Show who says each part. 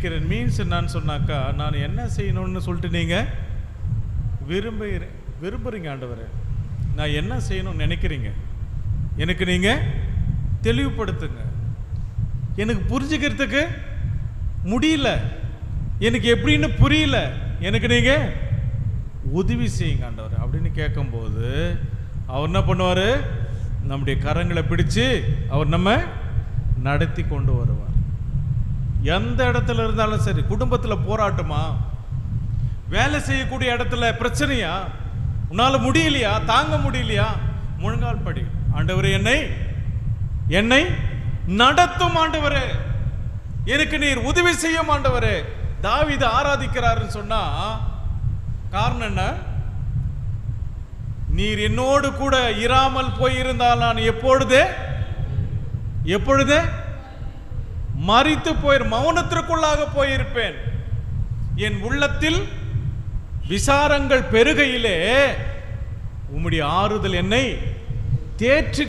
Speaker 1: நினைக்கிறேன். மீன்ஸ் என்னன்னு சொன்னாக்கா, நான் என்ன செய்யணும்னு சொல்லிட்டு நீங்கள் விரும்புகிறீங்க ஆண்டவரே. நான் என்ன செய்யணும்னு நினைக்கிறீங்க, எனக்கு நீங்கள் தெளிவுபடுத்துங்க. எனக்கு புரிஞ்சுக்கிறதுக்கு முடியல, எனக்கு எப்படின்னு புரியல, எனக்கு நீங்கள் உதவி செய்யுங்க ஆண்டவர் அப்படின்னு கேட்கும்போது அவர் என்ன பண்ணுவார்? நம்முடைய கரங்களை பிடிச்சு அவர் நம்ம நடத்தி கொண்டு வருவார். எந்த இடத்துல இருந்தாலும் சரி, குடும்பத்தில் போராட்டமா, வேலை செய்யக்கூடிய இடத்துல பிரச்சனையா, உன்னால் முடியலையா, தாங்க முடியலையா, முழங்கால் படி, ஆண்டவரே என்னை நடத்தும் ஆண்டவரே, எனக்கு நீர் உதவி செய்யும் ஆண்டவரே. தாவீது ஆராதிக்கிறாருன்னு சொன்னா காரணம் என்ன? நீர் என்னோடு கூட இராமல் போயிருந்தால் நான் எப்பொழுதே மரித்து மௌனத்திற்குள்ளாக போயிருப்பேன். என் உள்ளத்தில் விசாரங்கள் பெருகையிலே உம்முடைய ஆறுதல் என்னை தேற்றி